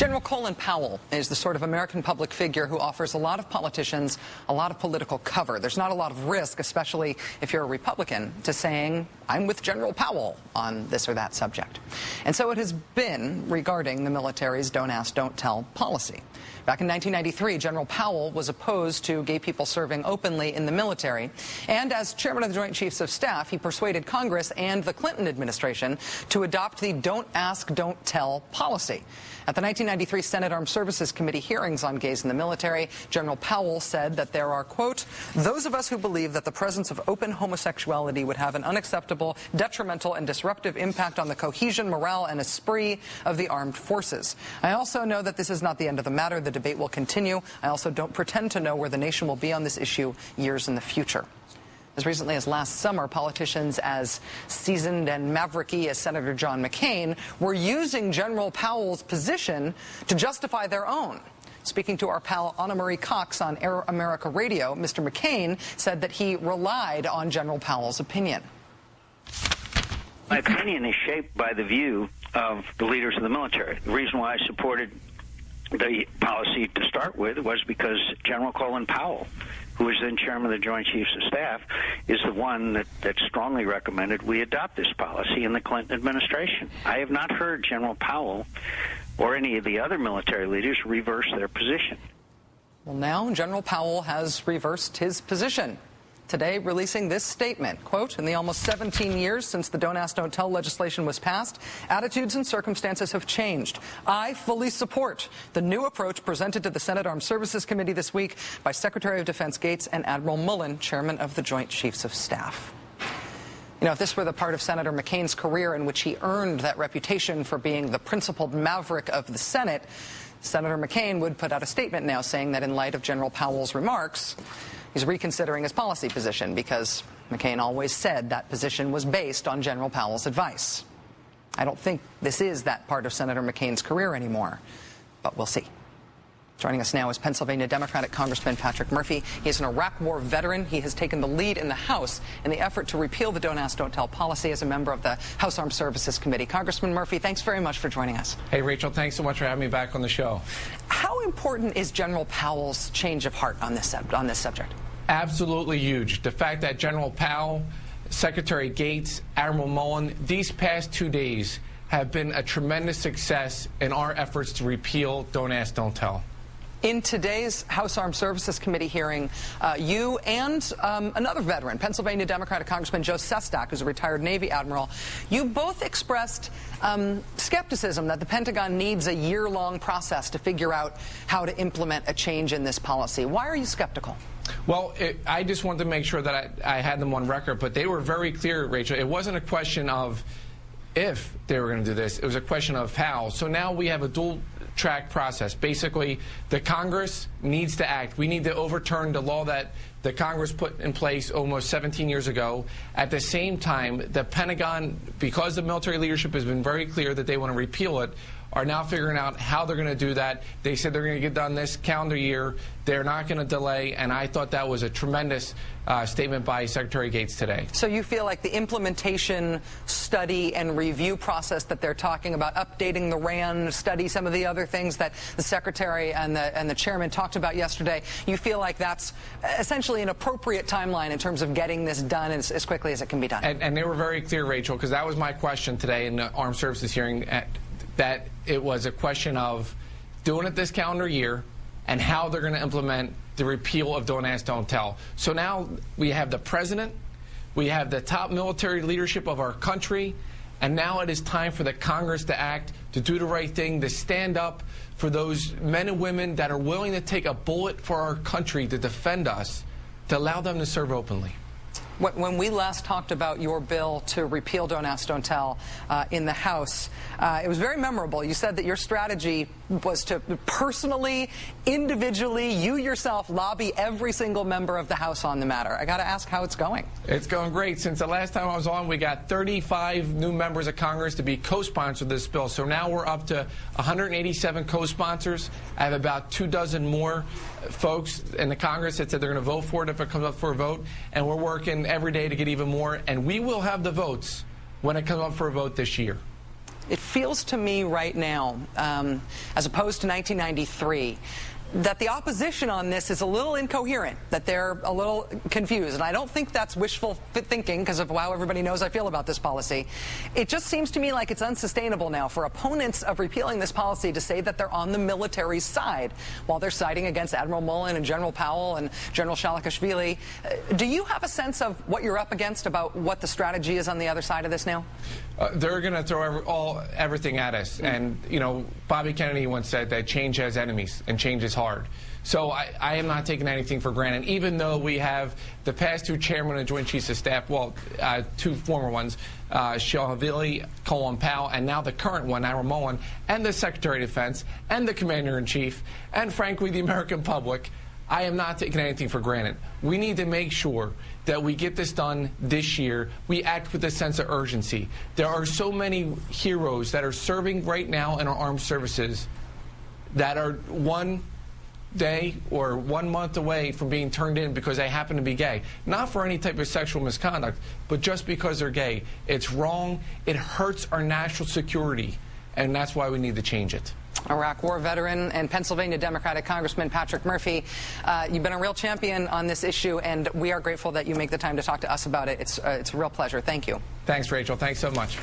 General Colin Powell is the sort of American public figure who offers a lot of politicians a lot of political cover. There's not a lot of risk, especially if you're a Republican, to saying, I'm with General Powell on this or that subject. And so it has been regarding the military's don't ask, don't tell policy. Back in 1993, General Powell was opposed to gay people serving openly in the military. And as chairman of the Joint Chiefs of Staff, he persuaded Congress and the Clinton administration to adopt the don't ask, don't tell policy. At the 1993 Senate Armed Services Committee hearings on gays in the military, General Powell said that there are, quote, those of us who believe that the presence of open homosexuality would have an unacceptable, detrimental, and disruptive impact on the cohesion, morale, and esprit of the armed forces. I also know that this is not the end of the matter. The debate will continue. I also don't pretend to know where the nation will be on this issue years in the future. As recently as last summer, politicians as seasoned and mavericky as Senator John McCain were using General Powell's position to justify their own. Speaking to our pal Anna Marie Cox on Air America Radio, Mr. McCain said that he relied on General Powell's opinion. My opinion is shaped by the view of the leaders of the military. The reason why I supported the policy to start with was because General Colin Powell, who is then chairman of the Joint Chiefs of Staff, is the one that strongly recommended we adopt this policy in the Clinton administration. I have not heard General Powell or any of the other military leaders reverse their position. Well, now General Powell has reversed his position. Today, releasing this statement, quote, in the almost 17 years since the Don't Ask, Don't Tell legislation was passed, attitudes and circumstances have changed. I fully support the new approach presented to the Senate Armed Services Committee this week by Secretary of Defense Gates and Admiral Mullen, chairman of the Joint Chiefs of Staff. You know, if this were the part of Senator McCain's career in which he earned that reputation for being the principled maverick of the Senate, Senator McCain would put out a statement now saying that in light of General Powell's remarks, he's reconsidering his policy position because McCain always said that position was based on General Powell's advice. I don't think this is that part of Senator McCain's career anymore, but we'll see. Joining us now is Pennsylvania Democratic Congressman Patrick Murphy. He is an Iraq War veteran. He has taken the lead in the House in the effort to repeal the Don't Ask, Don't Tell policy as a member of the House Armed Services Committee. Congressman Murphy, thanks very much for joining us. Hey, Rachel, thanks so much for having me back on the show. How important is General Powell's change of heart on this subject? Absolutely huge. The fact that General Powell, Secretary Gates, Admiral Mullen, these past 2 days have been a tremendous success in our efforts to repeal Don't Ask, Don't Tell. In today's House Armed Services Committee hearing, you and another veteran, Pennsylvania Democratic Congressman Joe Sestak, who's a retired Navy admiral, you both expressed skepticism that the Pentagon needs a year-long process to figure out how to implement a change in this policy. Why are you skeptical? Well, I just wanted to make sure that I had them on record, but they were very clear, Rachel. It wasn't a question of if they were going to do this. It was a question of how. So now we have a dual-track process. Basically, the Congress needs to act. We need to overturn the law that the Congress put in place almost 17 years ago. At the same time, the Pentagon, because the military leadership has been very clear that they want to repeal it, are now figuring out how they're going to do that. They said they're going to get done this calendar year. They're not going to delay, and I thought that was a tremendous statement by Secretary Gates today. So you feel like the implementation study and review process that they're talking about, updating the RAND study, some of the other things that the Secretary and the Chairman talked about yesterday, you feel like that's essentially an appropriate timeline in terms of getting this done as quickly as it can be done? And they were very clear, Rachel, because that was my question today in the Armed Services hearing, that it was a question of doing it this calendar year and how they're going to implement the repeal of Don't Ask, Don't Tell. So now we have the president, we have the top military leadership of our country, and now it is time for the Congress to act, to do the right thing, to stand up for those men and women that are willing to take a bullet for our country to defend us, to allow them to serve openly. When we last talked about your bill to repeal Don't Ask, Don't Tell in the House, it was very memorable. You said that your strategy was to personally, individually, you yourself, lobby every single member of the House on the matter. I got to ask how it's going. It's going great. Since the last time I was on, we got 35 new members of Congress to be co-sponsors of this bill. So now we're up to 187 co-sponsors. I have about 24 more folks in the Congress that said they're going to vote for it if it comes up for a vote. And we're working every day to get even more. And we will have the votes when it comes up for a vote this year. It feels to me right now, as opposed to 1993, that the opposition on this is a little incoherent, that they're a little confused. And I don't think that's wishful thinking because of how everybody knows I feel about this policy. It just seems to me like it's unsustainable now for opponents of repealing this policy to say that they're on the military's side while they're siding against Admiral Mullen and General Powell and General Shalikashvili. Do you have a sense of what you're up against, about what the strategy is on the other side of this now? They're going to throw everything at us. And, you know, Bobby Kennedy once said that change has enemies and change is hard. So I am not taking anything for granted, even though we have the past two chairmen of Joint Chiefs of Staff, well, two former ones, Shalikashvili, Colin Powell, and now the current one, Admiral Mullen, and the Secretary of Defense, and the Commander-in-Chief, and frankly, the American public. I am not taking anything for granted. We need to make sure that we get this done this year. We act with a sense of urgency. There are so many heroes that are serving right now in our armed services that are one day or 1 month away from being turned in because they happen to be gay. Not for any type of sexual misconduct, but just because they're gay. It's wrong. It hurts our national security, and that's why we need to change it. Iraq War veteran and Pennsylvania Democratic Congressman Patrick Murphy, you've been a real champion on this issue, and we are grateful that you make the time to talk to us about it. It's a real pleasure. Thank you. Thanks, Rachel. Thanks so much.